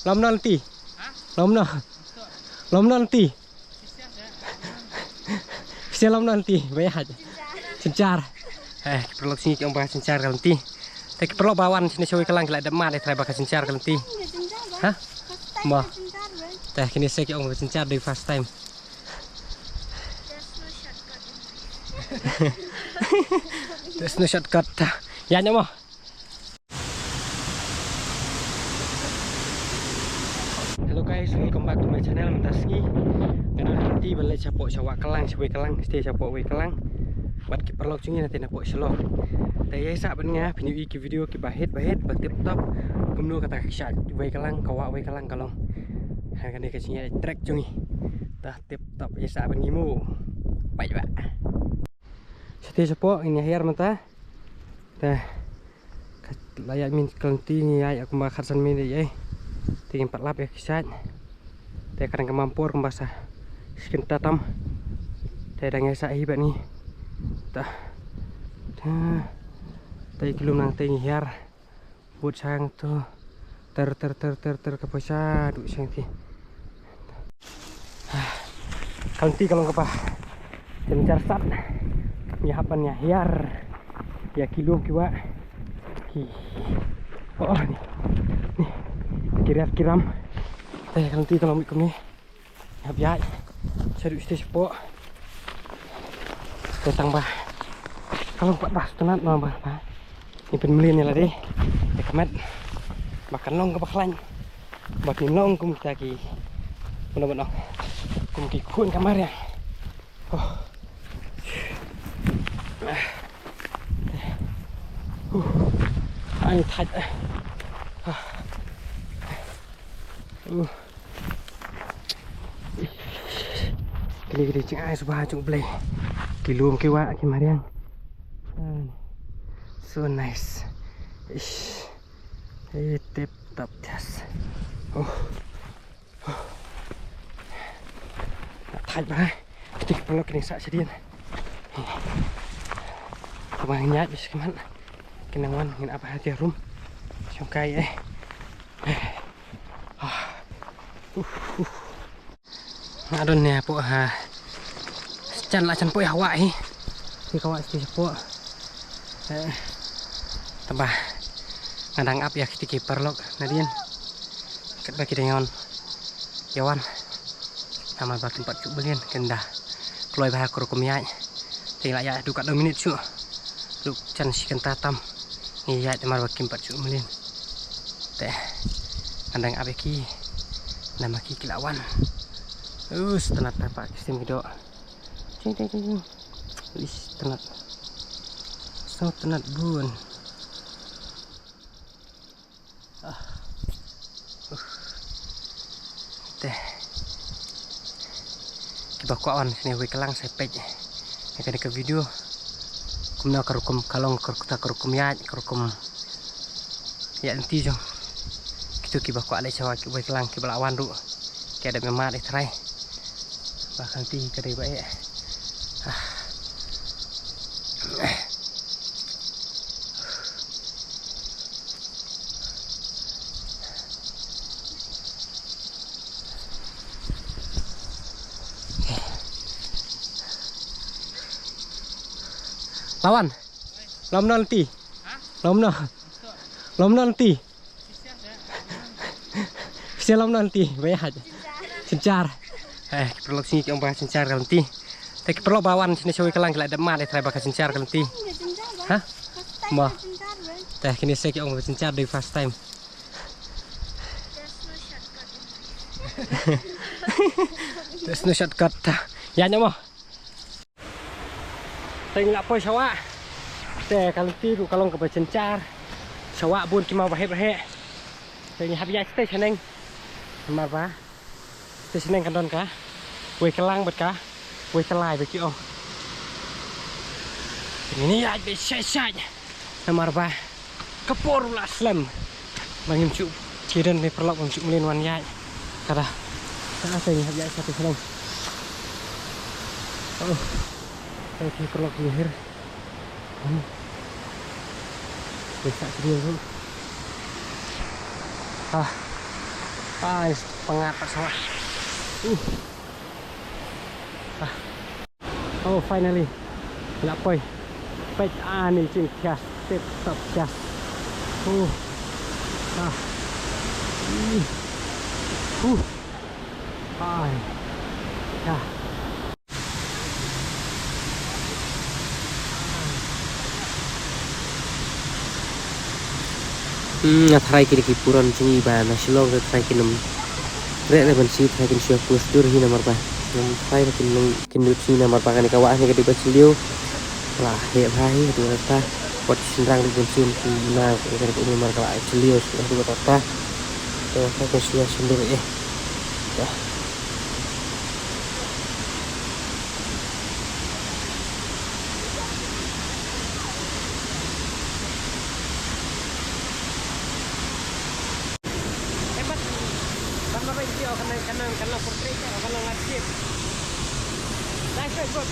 Lom nanti. Lom nanti. Bisa lom nanti. Bayar. Sencar. Perlu sini kita bahas sencar nanti. Tapi perlu bawan sini show kelang kita ada mat try bakal sencar nanti. Hah? Mau. Teh kini saya kita bahas sencar dari first time. There's no shortcut. Ya nyamo. Hello guys, welcome back to my channel. Mentaski. Ngano nanti balik capok sawak kelang, sewe kelang, stay capok we kelang. Buat ki perlok cungi nanti napok selok. Taya sak bennya pinyu iki video ki bahit batip top. Kumno kata kisah we kelang, kawak we kelang kalong. Ha kan dia kasihnya track cungi. Tah tip top ya sak bengimu. Baik ba. Stay capok ini akhir mata. Tah layak min kelenti ni ay aku bakar san min ye. Tingin 4 lap ya kisah. Teh kadang kemampur kembasa. Sekian tatam. Teh dang sak hibat ni. Tah. Teh kelum nang teh hiar. Buat sang tu. Ter ke posa duk sang ti. Kelenti kalau kepah. Tencar sat. Nyahapannya hiar. Ya kilo kiwa. Oh ni. Nih. Kiram. Teh kelenti kalau mikir ni. Habis. Saya duk stage po. Datang bah. Kalau 14 tenat no bah. Ni penmelin ni lah deh. Ya kemet. Makan long ke baklan. Makin long kum kita ki. Benar-benar. Kum ki kun kamar ya. Oh. Anh thật. Gede-gede cing ai subah cuk blay. Kilum kiwa kimariang. So nice. Ish. Tip top jas. Thật ba. Ketik pelok ini sak sedian. Kemang nyat bis keman. Kenangan ngin apa hati rum. Sungkai Adon ya po ha. Chan la chan po ya wa hi. Ki kawak sti po. Tambah ngandang up ya kita kiper lok nadian. Ket bagi dengan Yawan. Nama bak tempat cuk belian kendah. Keluar bah kur kumyai. Tinggal ya dukat 2 minit cuk. Luk chan si tatam. Iya temar bak tempat cuk belian. Teh. Ngandang up ki. Nama ki kilawan. Tenat apa sistem video. Cing. Wis tenat. So tenat bun. Teh. Kiba kuan sini we kelang sepej. Nek ke video. Kumna karukum kalong karukum ya karukum. Ya nanti jong. Kitu kiba kuan le sawa we kelang kiba lawan du. Ki ada memang try. Bahkan ti kedai baik. Lawan. Lom nanti. Lom nanti. Bisa lom nanti. Bayar. Sencar. Perlu sini kita bahas sencar nanti. Tapi perlu bawan sini show kelang kita ada mat try bakal sencar nanti. Hah? Mau. Teh kini saya kita bahas sencar dari first time. There's no shortcut. Ya nyamo. Tengok apa sawak. Teh kalau tiru kalau ke sencar. Sawak bun kimau bahit. Tengok habis stay seneng. Mar ba. Stay seneng kandon ka. We kelang bet ka. We selai bet ki oh. Ini ya be sai. Mar ba. Kepor la slam. Mangim cu ciren ni perlok cuk melin wan yai. Kada. Sa tengok habis satu seneng. Oh. Saya perlok lahir. Bisa sedih tu. Ah, pengat Pak Sawah. Oh, finally. Lapoi. Baik ani cing kias, tip top kias. Ah. Ai. Ya. Try kini kipuran cing iba nasilong try kinum. Rek le bansi try kin siap postur hina marpa. Nam try kin nut hina marpa kan kawa ni kadi basilio. Lah he bhai tu ta pot sinrang di bensin na kan ko mar kawa basilio sudah tu ta. To ka siap sundur Ya. Apa ini kena portrait kena ngasih. Nice good.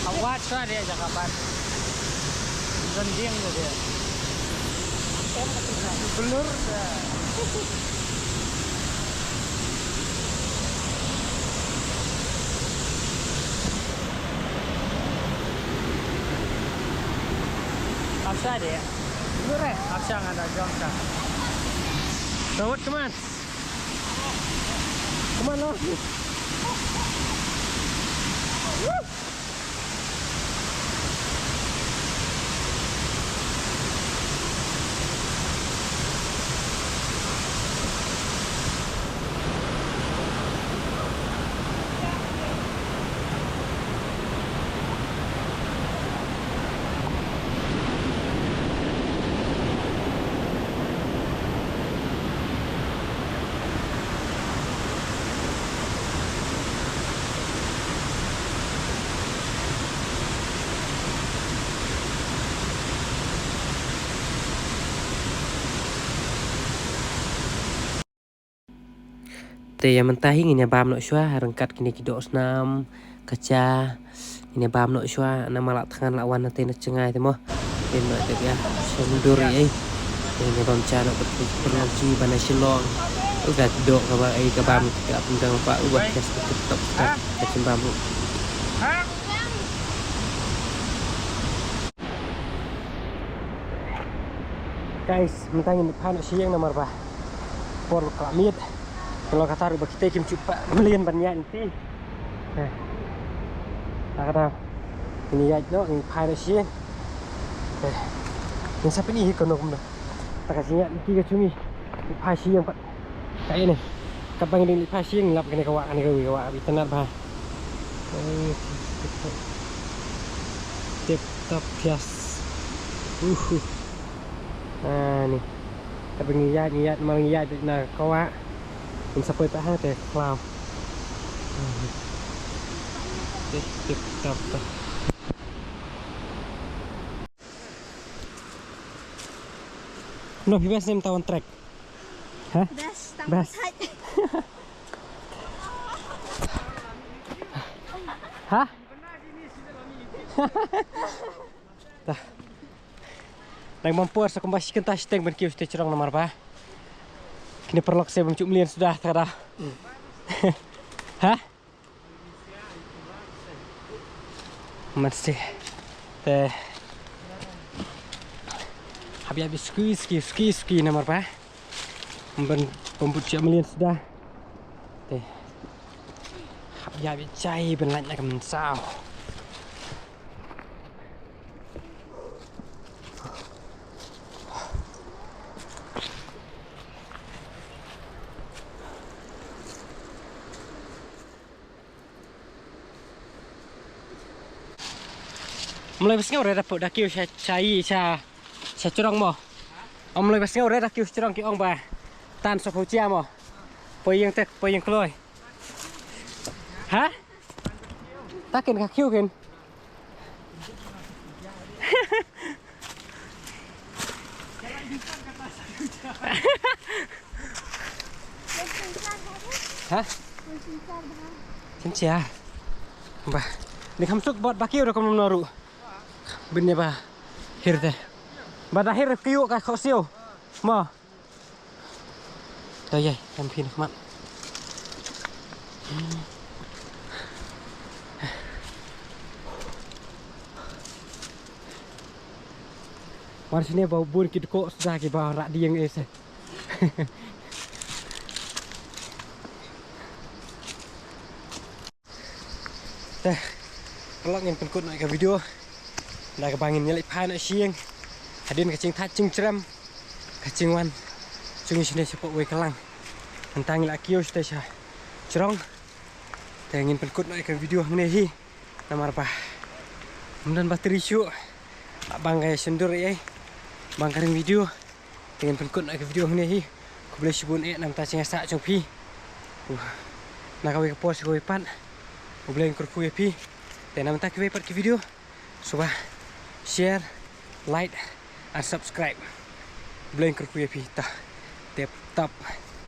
Awat sah dia jakapan. Rendiang dia. Blur dah. Apa dia? Blur apa yang ada jangka? Sawat keman. Come on, Lord. Te yang mentahi ini bam nok shua rengkat kini kidok senam kaca ini bam nok shua nama lak tangan lawan nanti nak cengai temo ini nak ya sundur ini bam cana berlangsung bana silong ugat dok kabar kabam tak pindang pak ubah kes tetap kacim bambu guys mentahi ini pan siang nomor bah por klamit kalau kata rubah kita kim cupa melian banyak nanti kata ini ya no ini pai sih yang siapa ni kono kono tak kasihnya nanti ke cumi pai sih yang pak kayak ini kabang ini pai sih yang lap kena kawak abi tenar bah tip top gas nah ni kabang ngiyat malang ngiyat na kawak mình sắp tới hai cái cloud tiếp tục no best name tawon track hah best hah dah đang mampu sa kumbasikan tas teng ben kiu ste cerong nomor ba kini perlok saya mencuk melian sudah terada. Hah? Masih teh habis ski nomor apa? Pembuat melian sudah teh habis cai benlatnya kemensau. Mulai besnya udah dapat dakiu cai sa curang mo. Mulai besnya udah dakiu curang ki ong ba. Tan so hucia mo. Poi yang keluar. Hah? Takin kakiu kan. Hah? Cincia. Ba. Ni kamsuk buat bakiu udah kamu naru. Bener bah, hir teh. Badahir kiu kah kau siu, mo. Tao dây em phiền các bạn. Mari sini bawa bun kita kok sudah kita bawa rak dia yang es. Teh, kalau ingin penkut nak ke video, dah kebangin nyalik pan nak siang. Hadin kacing tacing ceram, kacing wan, cungi sini sepak wei kelang. Tentang laki yo sudah sah cerong. Teh ingin penkut nak ke video ni nama apa? Kemudian bateri isu, bangkai sendur ya. Bangkaring video dengan penkut nak ke video ni aku boleh sebut nam tacing asak cong pi nak kawai ke pos kawai pan aku boleh kurku pi dan nam tak kawai pat ke video coba share like and subscribe boleh kurku pi tah tap